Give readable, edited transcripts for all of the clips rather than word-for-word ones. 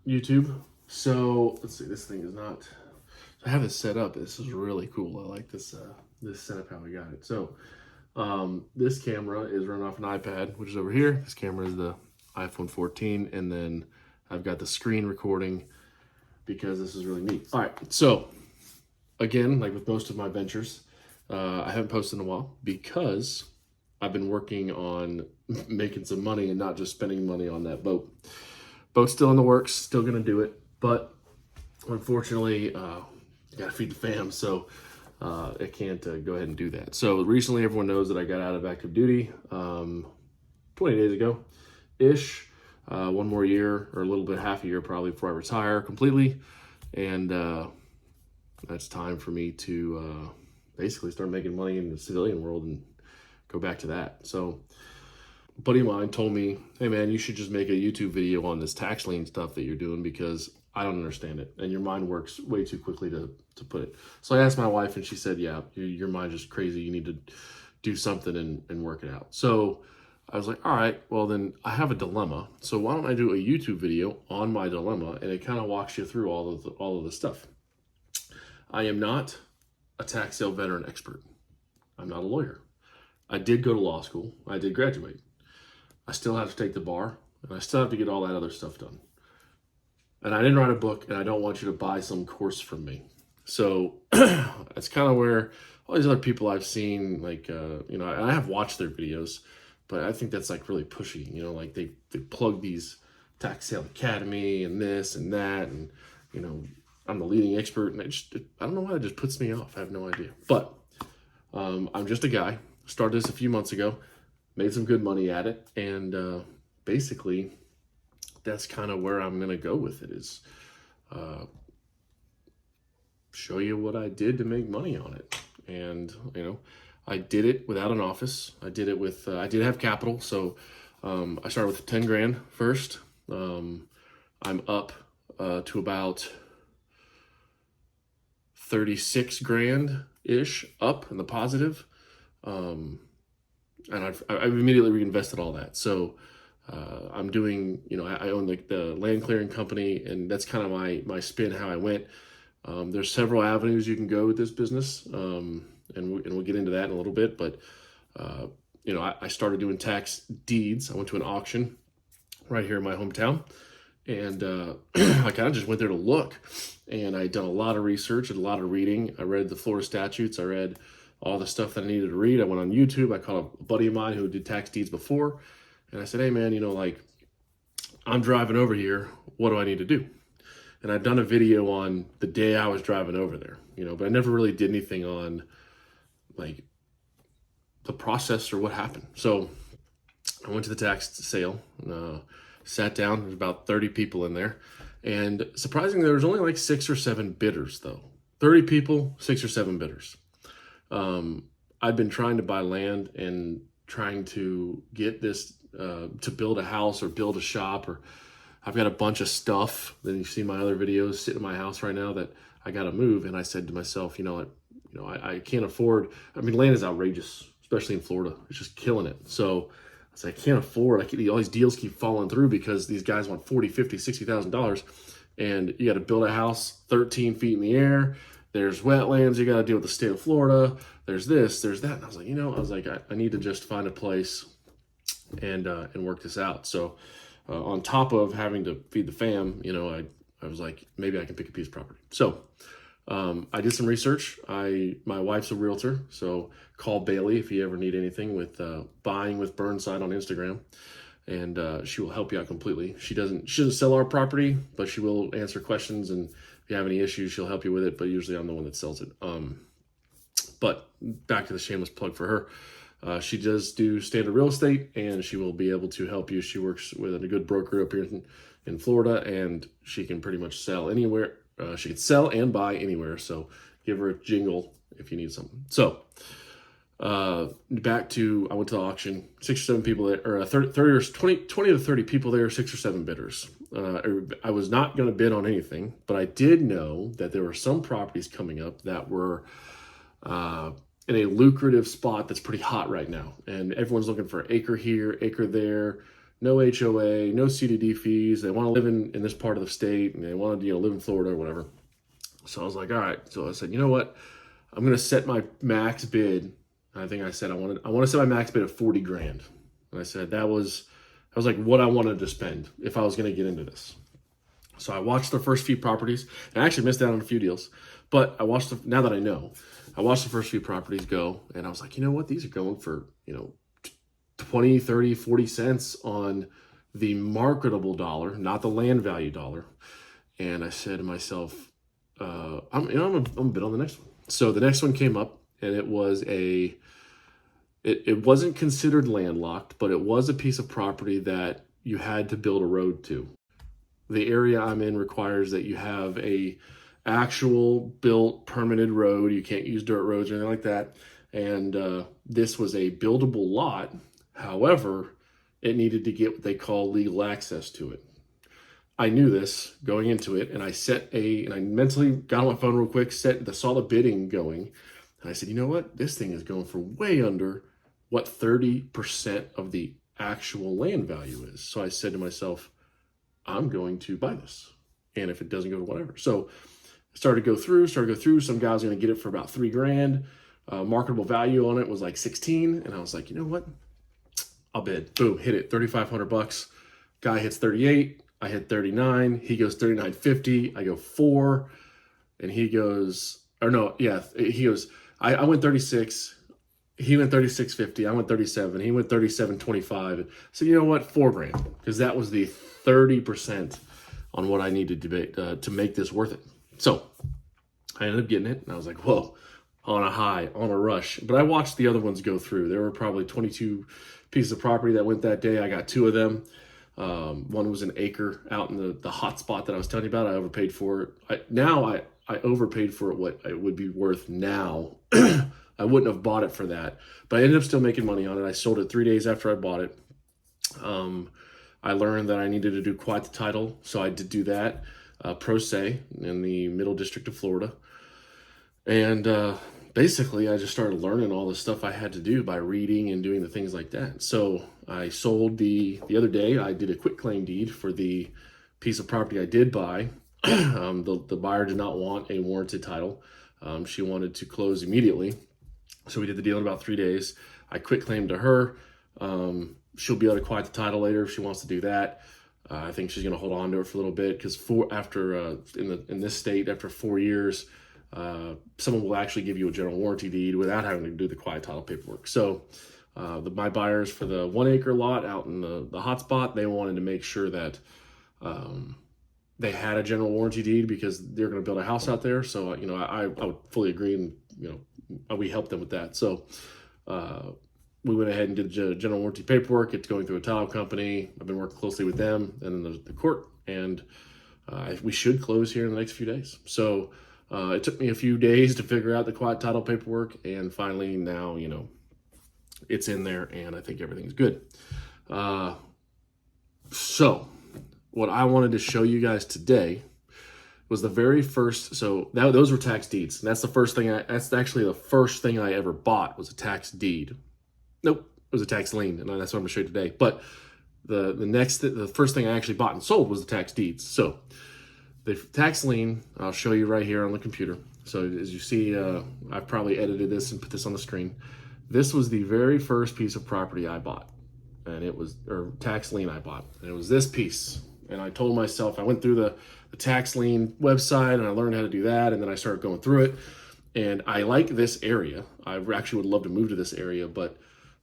YouTube. So let's see, this thing is not, I have it set up. This is really cool. I like this this setup, how I got it. So this camera is run off an iPad, which is over here. This camera is the iPhone 14, and then I've got the screen recording because this is really neat. All right, so again, like with most of my ventures, I haven't posted in a while because I've been working on making some money and not just spending money on that boat. Boat's still in the works, still gonna do it, but unfortunately, gotta feed the fam, so I can't go ahead and do that. So recently, everyone knows that I got out of active duty 20 days ago-ish. One more year, or a little bit, half a year probably, before I retire completely. And that's time for me to basically start making money in the civilian world and go back to that. So a buddy of mine told me, hey man, you should just make a YouTube video on this tax lien stuff that you're doing because I don't understand it. And your mind works way too quickly to put it. So I asked my wife and she said, yeah, your mind's just crazy. You need to do something and work it out. So I was like, all right, well then I have a dilemma. So why don't I do a YouTube video on my dilemma, and it kind of walks you through all of the stuff. I am not a tax sale veteran expert. I'm not a lawyer. I did go to law school. I did graduate. I still have to take the bar, and I still have to get all that other stuff done. And I didn't write a book, and I don't want you to buy some course from me. So that's kind of where all these other people I've seen, like, you know, I have watched their videos, but I think that's like really pushy, you know, like they plug these tax sale academy and this and that, and, you know, I'm the leading expert, and I don't know why it just puts me off. I have no idea. But I'm just a guy. Started this a few months ago, made some good money at it, and basically that's kind of where I'm going to go with it, is show you what I did to make money on it. And, you know, I did it without an office. I did it with, I did have capital. So I started with 10 grand first. I'm up to about 36 grand-ish up in the positive. And I've immediately reinvested all that. So I'm doing, you know, I own the land clearing company, and that's kind of my spin, how I went. There's several avenues you can go with this business, and we'll get into that in a little bit. But you know, I started doing tax deeds. I went to an auction right here in my hometown, and I kind of just went there to look. And I'd done a lot of research and a lot of reading. I read the Florida statutes. I read all the stuff that I needed to read. I went on YouTube. I called a buddy of mine who did tax deeds before, and I said, hey man, you know, like, I'm driving over here. What do I need to do? And I'd done a video on the day I was driving over there, you know, but I never really did anything on like the process or what happened. So I went to the tax sale, sat down. There's about 30 people in there, and surprisingly, there was only like 6 or 7 bidders though. 30 people, 6 or 7 bidders. I've been trying to buy land and trying to get this to build a house or build a shop, or I've got a bunch of stuff that you see in my other videos sitting in my house right now that I got to move. And I said to myself, you know, I can't afford, I mean, land is outrageous, especially in Florida. It's just killing it. So I said, I can't afford, all these deals keep falling through because these guys want $40, $50, $60,000. And you got to build a house 13 feet in the air. There's wetlands. You got to deal with the state of Florida. There's this, there's that. And I was like, you know, I need to just find a place and work this out. So on top of having to feed the fam, you know, I was like, maybe I can pick a piece of property. So I did some research. My wife's a realtor, so call Bailey if you ever need anything with buying with Burnside on Instagram, and she will help you out completely. She doesn't sell our property, but she will answer questions, and if you have any issues, she'll help you with it. But usually I'm the one that sells it. But back to the shameless plug for her. She does do standard real estate, and she will be able to help you. She works with a good broker up here in Florida, and she can pretty much sell anywhere. She can sell and buy anywhere. So give her a jingle if you need something. So back to, I went to the auction, 6 or 7 people there, or 30 or 20 to 30 people there, 6 or 7 bidders. I was not going to bid on anything, but I did know that there were some properties coming up that were in a lucrative spot that's pretty hot right now. And everyone's looking for acre here, acre there. no HOA, no CDD fees. They want to live in this part of the state, and they want to live in Florida or whatever. So I was like, all right. So I said, you know what? I'm gonna set my max bid. I think I said I want to set my max bid at 40 grand. And I said that was like what I wanted to spend if I was gonna get into this. So I watched the first few properties, and I actually missed out on a few deals. But now that I know, I watched the first few properties go, and I was like, you know what? These are going for, 20, 30, 40 cents on the marketable dollar, not the land value dollar. And I said to myself, I'm gonna bid on the next one. So the next one came up, and it wasn't considered landlocked, but it was a piece of property that you had to build a road to. The area I'm in requires that you have a actual built permitted road. You can't use dirt roads or anything like that. And this was a buildable lot. However, it needed to get what they call legal access to it. I knew this going into it, and I mentally got on my phone real quick, saw the bidding going, and I said, you know what? This thing is going for way under what 30% of the actual land value is. So I said to myself, I'm going to buy this. And if it doesn't go, whatever. So I started to go through. Some guy's going to get it for about 3 grand. Marketable value on it was like 16. And I was like, you know what? I'll bid. Boom, hit it. $3,500. Guy hits 38. I hit 39. He goes 39.50. I go 4. And he goes, he goes, I went 36. He went 36.50. I went 37. He went 37.25. So you know what? 4 grand, because that was the 30% on what I needed to make this worth it. So I ended up getting it, and I was like, whoa, on a high, on a rush. But I watched the other ones go through. There were probably 22 pieces of property that went that day. I got 2 of them. One was an acre out in the hot spot that I was telling you about. I overpaid for it. I overpaid for it what it would be worth now. I wouldn't have bought it for that, but I ended up still making money on it. I sold it 3 days after I bought it. I learned that I needed to do quiet the title, so I did do that, pro se, in the Middle District of Florida. And basically, I just started learning all the stuff I had to do by reading and doing the things like that. So I sold the other day. I did a quit claim deed for the piece of property I did buy. The buyer did not want a warranted title. She wanted to close immediately. So we did the deal in about 3 days. I quit claimed to her. She'll be able to quiet the title later if she wants to do that. I think she's going to hold on to it for a little bit, because in this state, after 4 years, someone will actually give you a general warranty deed without having to do the quiet title paperwork. So my buyers for the 1 acre lot out in the hot spot, they wanted to make sure that they had a general warranty deed, because they're going to build a house out there. So I would fully agree, and we helped them with that. So we went ahead and did the general warranty paperwork. It's going through a title company. I've been working closely with them, and then there's the court, and we should close here in the next few days. So it took me a few days to figure out the quiet title paperwork, and finally now, it's in there, and I think everything's good. So what I wanted to show you guys today was the very first. So those were tax deeds, and that's actually the first thing I ever bought was a tax deed. Nope, it was a tax lien, and that's what I'm going to show you today. But the first thing I actually bought and sold was the tax deeds. So the tax lien, I'll show you right here on the computer. So as you see, I've probably edited this and put this on the screen. This was the very first piece of property I bought, or tax lien I bought, and it was this piece. And I told myself, I went through the tax lien website, and I learned how to do that, and then I started going through it. And I like this area. I actually would love to move to this area, but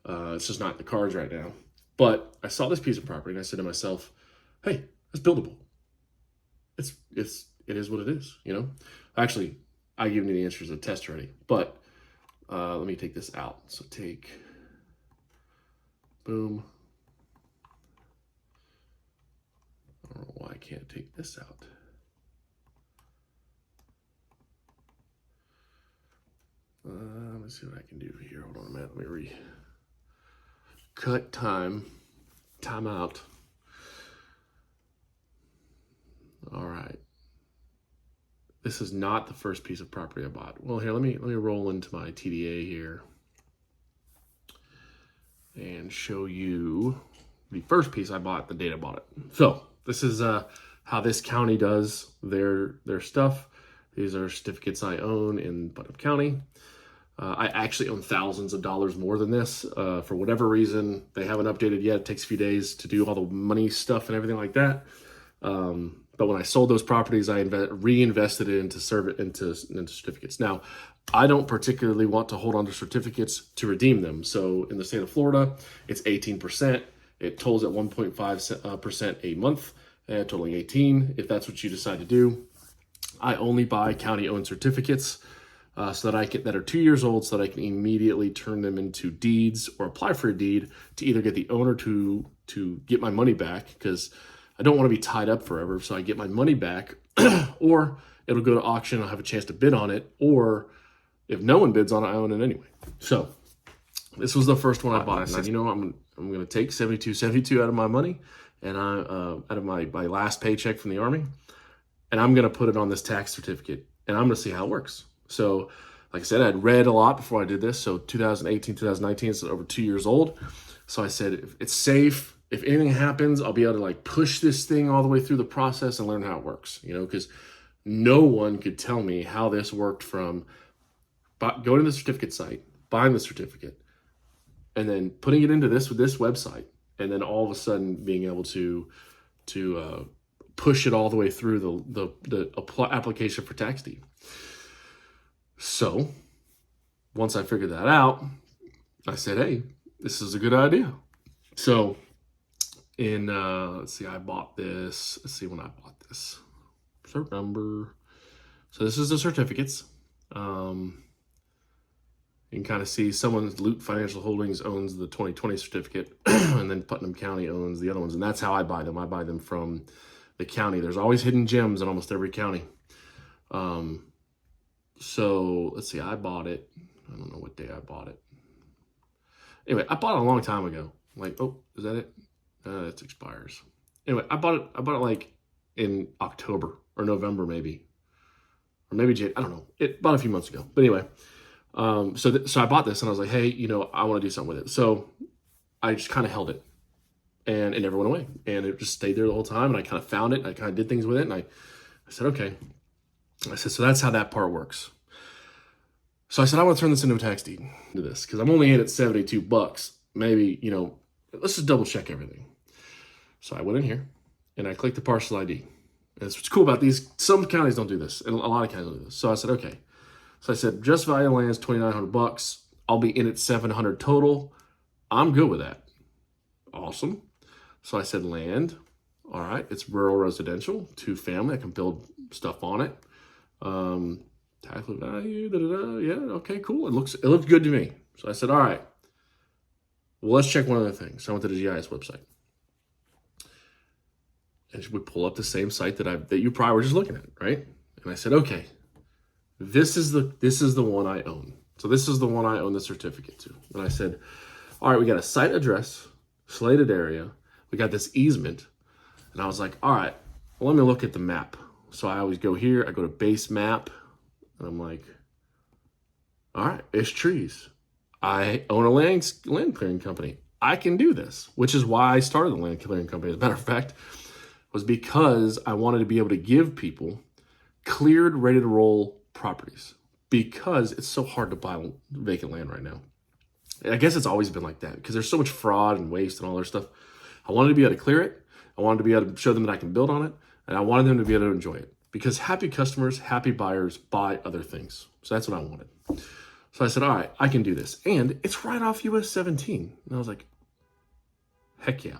it's just not in the cards right now. But I saw this piece of property, and I said to myself, hey, it's buildable. It is what it is, Actually, I give you the answers to the test already, but let me take this out. So boom. I don't know why I can't take this out. Let's see what I can do here. Hold on a minute. Let me cut time out. All right. This is not the first piece of property I bought. Well, here, let me roll into my TDA here and show you the first piece I bought the date I bought it. So this is how this county does their stuff. These are certificates I own in Putnam County. I actually own thousands of dollars more than this. For whatever reason, they haven't updated yet. It takes a few days to do all the money stuff and everything like that. But when I sold those properties, I reinvested it into certificates. Now, I don't particularly want to hold on to certificates to redeem them. So in the state of Florida, it's 18%. It tolls at 1.5% a month, totaling 18. If that's what you decide to do, I only buy county-owned certificates so that are 2 years old, so that I can immediately turn them into deeds or apply for a deed to either get the owner to get my money back, because I don't want to be tied up forever. So I get my money back, or it'll go to auction. I'll have a chance to bid on it, or if no one bids on it, I own it anyway. So this was the first one I bought. I said, you know, I'm going to take $72 out of my money, and out of my last paycheck from the Army, and I'm going to put it on this tax certificate, and I'm going to see how it works. So, like I said, I'd read a lot before I did this. So 2018, 2019, it's over 2 years old. So I said, if it's safe, if anything happens, I'll be able to like push this thing all the way through the process and learn how it works, you know, because no one could tell me how this worked from going to the certificate site, buying the certificate, and then putting it into this website, and then all of a sudden being able to push it all the way through the application for tax deed. So once I figured that out, I said, hey, this is a good idea. So in, let's see, I bought this. Let's see when I bought this. Cert number. So this is the certificates. You can kind of see someone's Loot Financial Holdings owns the 2020 certificate, and then Putnam County owns the other ones. And that's how I buy them. I buy them from the county. There's always hidden gems in almost every county. So let's see, I bought it. I don't know what day I bought it. Anyway, I bought it a long time ago. Like, oh, is that it? It expires. Anyway, I bought it like in October or November, maybe, or maybe January. I don't know. It bought a few months ago. But anyway, so I bought this, and I was like, hey, you know, I want to do something with it. So I just kind of held it, and it never went away, and it just stayed there the whole time. And I kind of found it. I kind of did things with it, and I said, okay. I said, so that's how that part works. So I said, I want to turn this into a tax deed, into this, because I'm only in at $72. Maybe, you know, let's just double check everything. So I went in here and I clicked the parcel ID. And that's what's cool about these. Some counties don't do this, and a lot of counties don't do this. So I said, okay. So I said, just value of land is $2,900. I'll be in at $700 total. I'm good with that. Awesome. So I said, land. All right. It's rural residential, 2-family. I can build stuff on it. Tax value, yeah, okay, cool. It looks good to me. So I said, all right, well, let's check one other thing. So I went to the GIS website, and we pull up the same site that you probably were just looking at, right? And I said, okay, this is the one I own. So this is the one I own the certificate to. And I said, all right, we got a site address, slated area, we got this easement, and I was like, all right, well, let me look at the map. So I always go here, I go to base map, and I'm like, all right, it's trees. I own a land clearing company. I can do this, which is why I started the land clearing company. As a matter of fact, was because I wanted to be able to give people cleared, ready to roll properties, because it's so hard to buy vacant land right now. And I guess it's always been like that, because there's so much fraud and waste and all that stuff. I wanted to be able to clear it. I wanted to be able to show them that I can build on it. And I wanted them to be able to enjoy it, because happy customers, happy buyers buy other things. So that's what I wanted. So I said, all right, I can do this. And it's right off US 17. And I was like, heck yeah.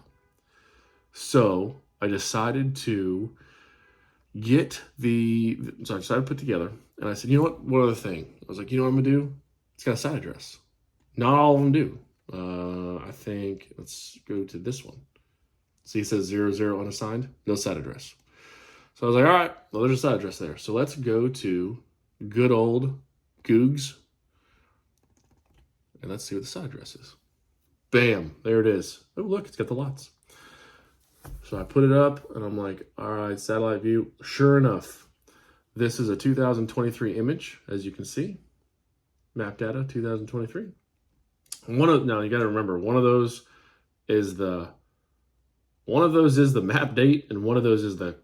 So I decided to so I decided to put together, and I said, you know what, one other thing. I was like, you know what I'm gonna do? It's got a site address. Not all of them do. I think, let's go to this one. See, it says 00 unassigned, no site address. So I was like, all right, well, there's a site address there. So let's go to good old Googs, and let's see what the site address is. Bam, there it is. Oh, look, it's got the lots. So I put it up, and I'm like, all right, satellite view. Sure enough, this is a 2023 image, as you can see. Map data, 2023. Now, you got to remember, one of those is the One of those is the map date and one of those is the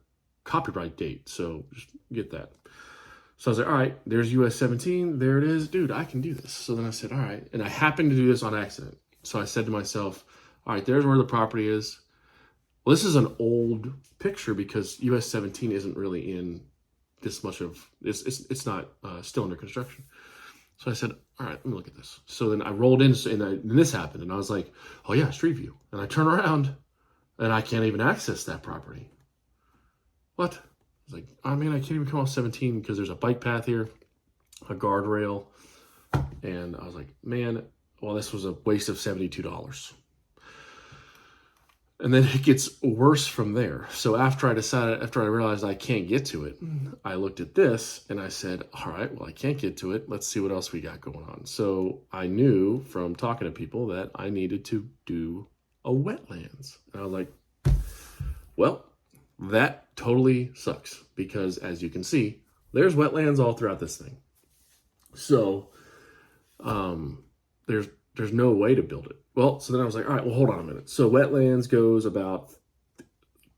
copyright date. So just get that. So I was like, all right, there's US 17. There it is. Dude, I can do this. So then I said, all right. And I happened to do this on accident. So I said to myself, all right, there's where the property is. Well, this is an old picture because US 17 isn't really in this much of this. It's not still under construction. So I said, all right, let me look at this. So then I rolled in and this happened. And I was like, oh yeah, Street View. And I turn around and I can't even access that property. What? I was like, oh man, I can't even come off 17 because there's a bike path here, a guardrail. And I was like, man, well, this was a waste of $72. And then it gets worse from there. So after I realized I can't get to it, I looked at this and I said, all right, well, I can't get to it. Let's see what else we got going on. So I knew from talking to people that I needed to do a wetlands. And I was like, well, that totally sucks because as you can see, there's wetlands all throughout this thing. So there's no way to build it. Well, so then I was like, all right, well, hold on a minute. So wetlands goes about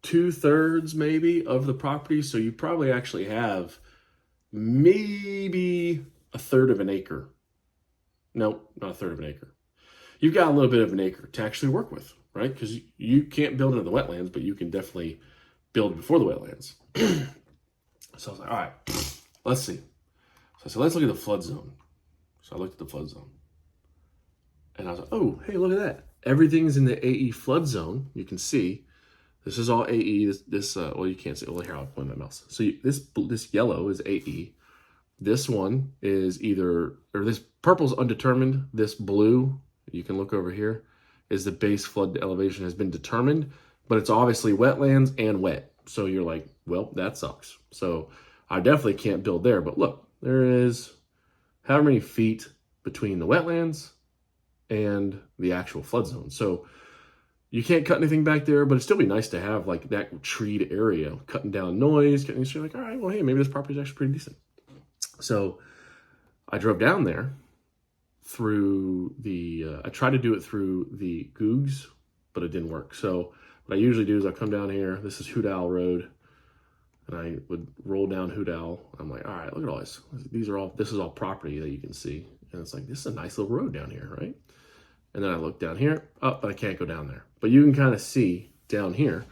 2/3 maybe of the property. So you probably actually have maybe 1/3 of an acre. No, not 1/3 of an acre. You've got a little bit of an acre to actually work with, right? Because you can't build into the wetlands, but you can definitely build before the wetlands. So I was like, all right, let's see. So I said, let's look at the flood zone. So I looked at the flood zone. And I was like, oh, hey, look at that. Everything's in the AE flood zone. You can see this is all AE. Well, you can't see. Well, here, I'll point my mouse. So this yellow is AE. This one is this purple's undetermined. This blue, you can look over here, is the base flood elevation has been determined, but it's obviously wetlands and wet. So you're like, well, that sucks. So I definitely can't build there. But look, there is how many feet between the wetlands and the actual flood zone. So you can't cut anything back there, but it'd still be nice to have like that treed area, cutting down noise, so you're like, all right, well, hey, maybe this property is actually pretty decent. So I drove down there through I tried to do it through the Googs, but it didn't work. So what I usually do is I come down here, this is Hoot Owl Road, and I would roll down Hoot Owl. I'm like, all right, look at all this. This is all property that you can see. And it's like, this is a nice little road down here, right? And then I look down here, but I can't go down there. But you can kind of see down here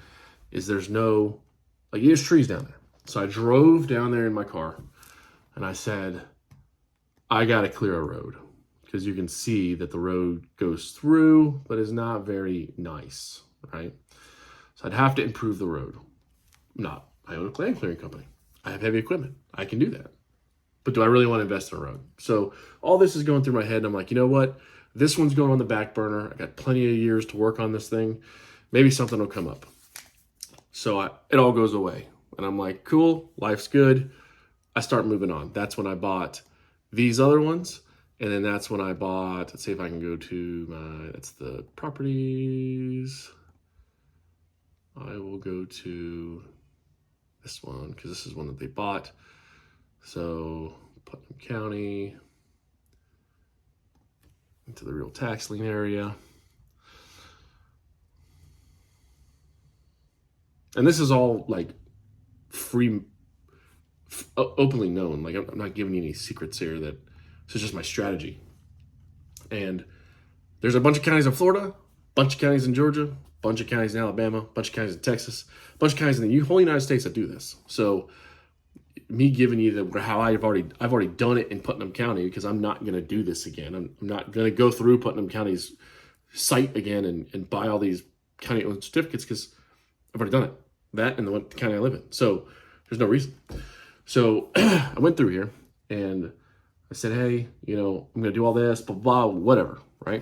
there's trees down there. So I drove down there in my car and I said, I got to clear a road because you can see that the road goes through, but is not very nice, right? So I'd have to improve the road. I own a land clearing company. I have heavy equipment. I can do that. But do I really want to invest in a road? So all this is going through my head and I'm like, you know what? This one's going on the back burner. I got plenty of years to work on this thing. Maybe something will come up. So it all goes away. And I'm like, cool, life's good. I start moving on. That's when I bought these other ones. And then that's when I bought, let's see if I can go to that's the properties. I will go to this one because this is one that they bought. So Putnam County, into the real tax lien area. And this is all like openly known. Like I'm not giving you any secrets here. This is just my strategy. And there's a bunch of counties in Florida, bunch of counties in Georgia, bunch of counties in Alabama, bunch of counties in Texas, bunch of counties in the whole United States that do this. So me giving you how I've already done it in Putnam County because I'm not going to do this again. I'm not going to go through Putnam County's site again and buy all these county-owned certificates because I've already done it. That and the county I live in. So there's no reason. So I went through here and I said, hey, I'm going to do all this, blah, blah, whatever, right?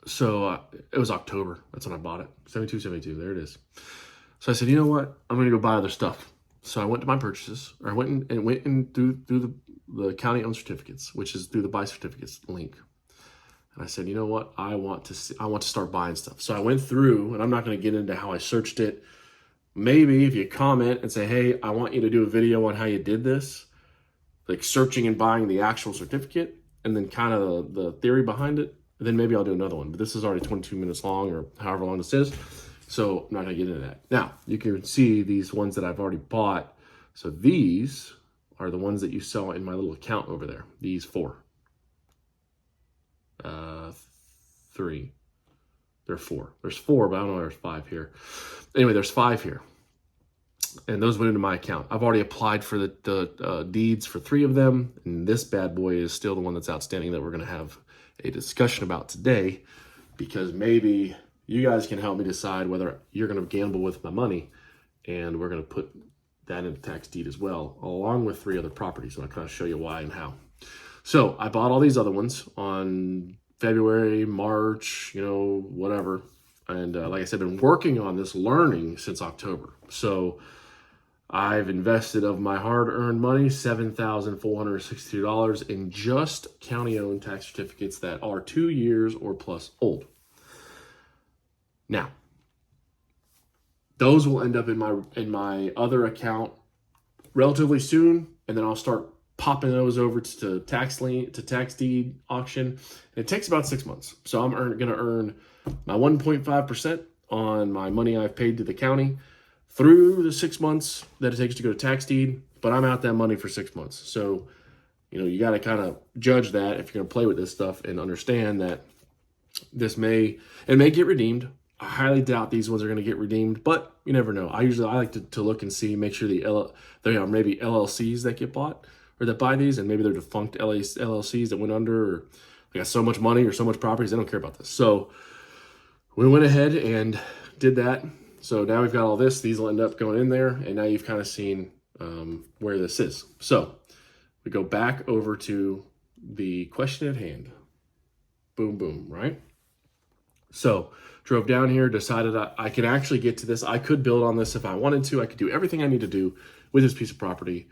So it was October. That's when I bought it. 72, there it is. So I said, you know what? I'm going to go buy other stuff. So I went to my purchases, or I went in through the county-owned certificates, which is through the buy certificates link. And I said, you know what? I want to start buying stuff. So I went through, and I'm not going to get into how I searched it. Maybe if you comment and say, hey, I want you to do a video on how you did this, like searching and buying the actual certificate, and then kind of the theory behind it, then maybe I'll do another one. But this is already 22 minutes long, or however long this is. So I'm not going to get into that. Now, you can see these ones that I've already bought. So these are the ones that you saw in my little account over there. These 4. 3. There are 4. There's 4, but I don't know why there's 5 here. Anyway, there's 5 here. And those went into my account. I've already applied for the deeds for 3 of them. And this bad boy is still the one that's outstanding that we're going to have a discussion about today, because maybe you guys can help me decide whether you're going to gamble with my money, and we're going to put that into tax deed as well, along with 3 other properties. And I'll kind of show you why and how. So I bought all these other ones on February, March, whatever. And like I said, been working on this learning since October. So I've invested of my hard-earned money, $7,462 in just county-owned tax certificates that are 2 years or plus old. Now, those will end up in my other account relatively soon, and then I'll start popping those over to tax deed auction. And it takes about 6 months. So I'm going to earn my 1.5% on my money I've paid to the county through the 6 months that it takes to go to tax deed, but I'm out that money for 6 months. So, you got to kind of judge that if you're going to play with this stuff, and understand that this may get redeemed. I highly doubt these ones are going to get redeemed, but you never know. I like to look and see, make sure there are maybe LLCs that get bought or that buy these, and maybe they're defunct LLCs that went under, or they got so much money or so much properties, they don't care about this. So we went ahead and did that. So now we've got all this. These will end up going in there, and now you've kind of seen where this is. So we go back over to the question at hand. Boom, boom, right? So drove down here, decided I could actually get to this. I could build on this if I wanted to. I could do everything I need to do with this piece of property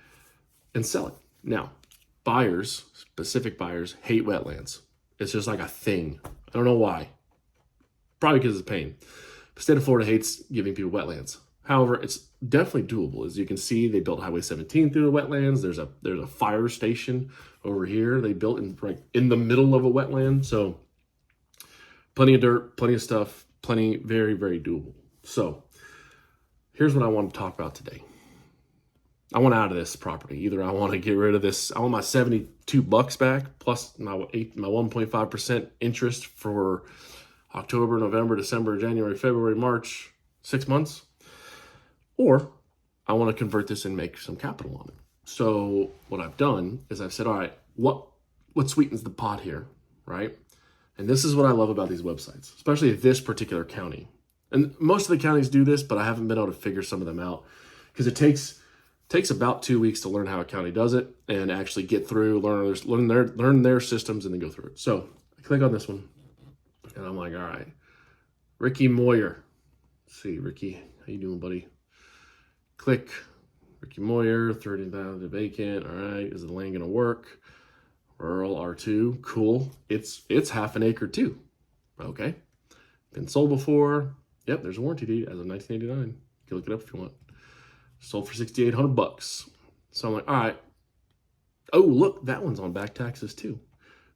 and sell it. Now, buyers, specific buyers, hate wetlands. It's just like a thing. I don't know why. Probably because it's a pain. The state of Florida hates giving people wetlands. However, it's definitely doable. As you can see, they built Highway 17 through the wetlands. There's a fire station over here. They built in the middle of a wetland. So plenty of dirt, plenty of stuff, plenty, very, very doable. So here's what I want to talk about today. I want out of this property. Either I want to get rid of this. I want my $72 back plus my 1.5% interest for October, November, December, January, February, March, 6 months. Or I want to convert this and make some capital on it. So what I've done is I've said, all right, what sweetens the pot here, right? And this is what I love about these websites, especially this particular county. And most of the counties do this, but I haven't been able to figure some of them out, because it takes about 2 weeks to learn how a county does it and actually get through, learn their systems, and then go through it. So I click on this one, and I'm like, all right, Ricky Moyer. Let's see, Ricky, how you doing, buddy? Click Ricky Moyer, 30,000 vacant. All right, is the land gonna work? Rural R2, cool. It's half an acre too. Okay, been sold before. Yep, there's a warranty deed as of 1989. You can look it up if you want. Sold for $6,800. So I'm like, all right. Oh, look, that one's on back taxes too.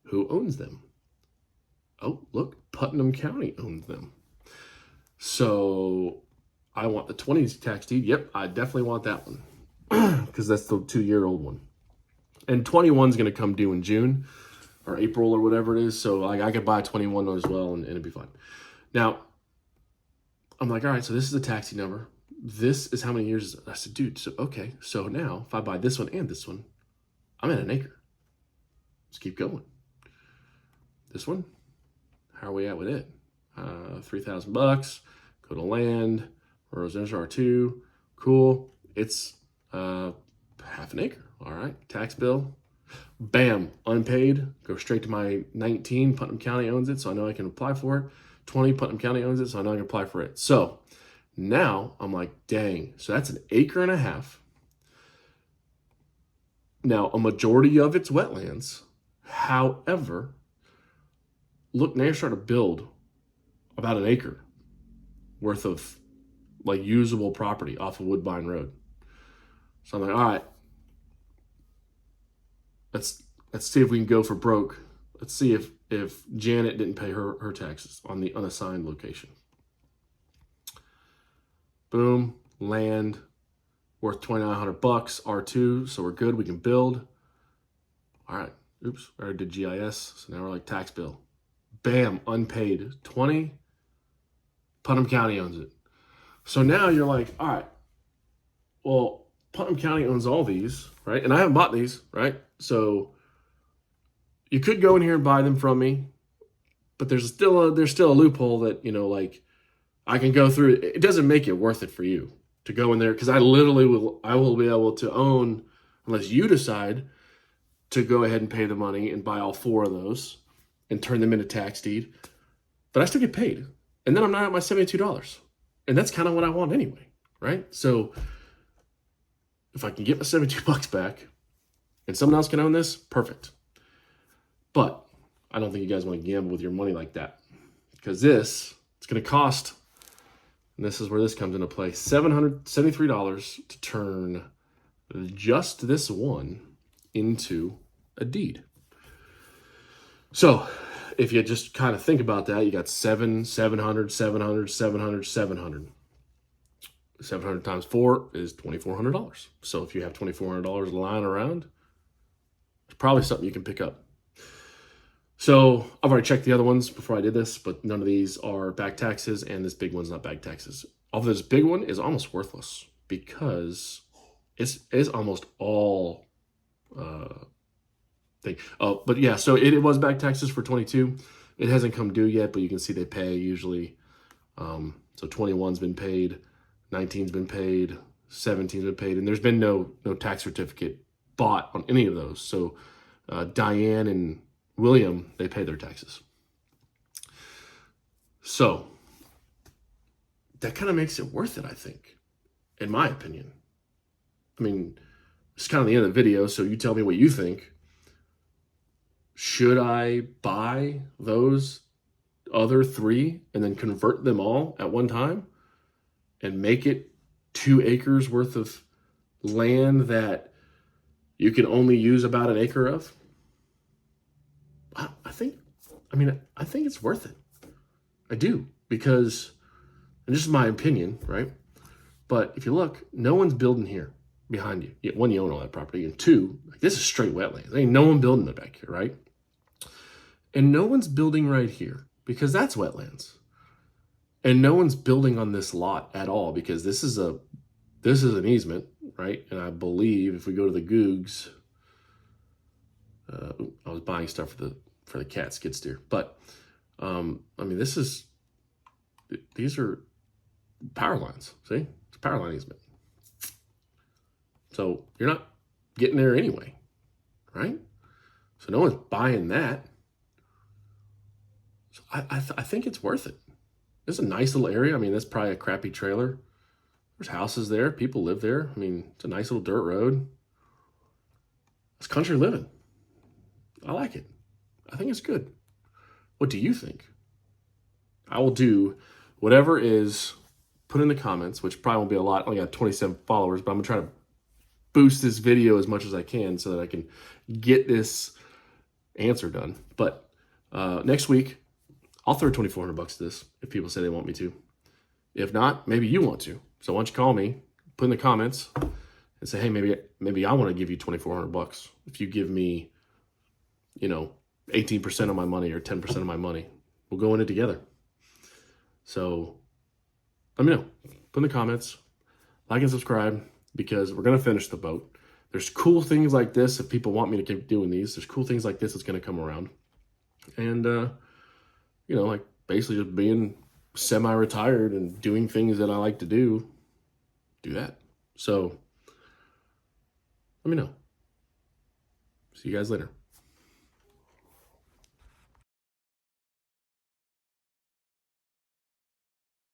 Who owns them? Oh, look, Putnam County owns them. So I want the 20s tax deed. Yep, I definitely want that one, because that's the 2-year-old one. And 21's going to come due in June or April or whatever it is. So I could buy 21 as well, and it'd be fine. Now, I'm like, all right, so this is the tax deed number. This is how many years is it? I said, dude, so okay. So now if I buy this one and this one, I'm at an acre. Let's keep going. This one, how are we at with it? $3,000. Go to land, residential R2. Cool. It's half an acre. All right. Tax bill. Bam. Unpaid. Go straight to my 19. Putnam County owns it, so I know I can apply for it. 20. Putnam County owns it, so I know I can apply for it. So now I'm like, dang. So that's an acre and a half. Now, a majority of it's wetlands. However, look, now you're starting to build about an acre worth of like usable property off of Woodbine Road. So I'm like, all right, let's see if we can go for broke. Let's see if Janet didn't pay her taxes on the unassigned location. Boom, land worth $2,900, R2, so we're good, we can build. All right, oops, I already did GIS, so now we're like tax bill. Bam, unpaid, 20, Putnam County owns it. So now you're like, all right, well, Putnam County owns all these, right? And I haven't bought these, right? So you could go in here and buy them from me, but there's still a loophole that, you know, like I can go through. It doesn't make it worth it for you to go in there, because I will be able to own, unless you decide to go ahead and pay the money and buy all 4 of those and turn them into tax deed. But I still get paid. And then I'm not at my $72. And that's kind of what I want anyway, right? So if I can get my $72 back and someone else can own this, perfect. But I don't think you guys want to gamble with your money like that, because it's going to cost, and this is where this comes into play, $773 to turn just this one into a deed. So if you just kind of think about that, you got 700, 700, 700, 700. 700 times 4 is $2,400. So if you have $2,400 lying around, it's probably something you can pick up. So I've already checked the other ones before I did this, but none of these are back taxes, and this big one's not back taxes. Although this big one is almost worthless, because it's almost all thing. Oh, but yeah, so it was back taxes for 22. It hasn't come due yet, but you can see they pay usually. So 21's been paid, 19's been paid, 17's been paid, and there's been no tax certificate bought on any of those. So Diane and William, they pay their taxes. So that kind of makes it worth it, I think, in my opinion. I mean, it's kind of the end of the video, so you tell me what you think. Should I buy those other 3 and then convert them all at one time and make it 2 acres worth of land that you can only use about an acre of? I think it's worth it. I do, because, and this is my opinion, right? But if you look, no one's building here behind you. Yeah, 1, you own all that property, and 2, like, this is straight wetlands. There ain't no one building it back here, right? And no one's building right here, because that's wetlands. And no one's building on this lot at all, because this is an easement, right? And I believe if we go to the Googs, I was buying stuff for the cat skid steer, but I mean, these are power lines. See, it's a power line easement. So you're not getting there anyway, right? So no one's buying that. So I think it's worth it. It's a nice little area. I mean, that's probably a crappy trailer. There's houses there. People live there. I mean, it's a nice little dirt road. It's country living. I like it. I think it's good. What do you think? I will do whatever is put in the comments, which probably won't be a lot. I only got 27 followers, but I'm going to try to boost this video as much as I can so that I can get this answer done. But next week, I'll throw $2,400 to this if people say they want me to. If not, maybe you want to. So why don't you call me, put in the comments, and say, hey, maybe I want to give you $2,400 if you give me, 18% of my money or 10% of my money. We'll go in it together. So let me know. Put in the comments, like and subscribe, because we're going to finish the boat. There's cool things like this. If people want me to keep doing these, there's cool things like this that's going to come around. And, like basically just being semi-retired and doing things that I like to do that. So let me know. See you guys later.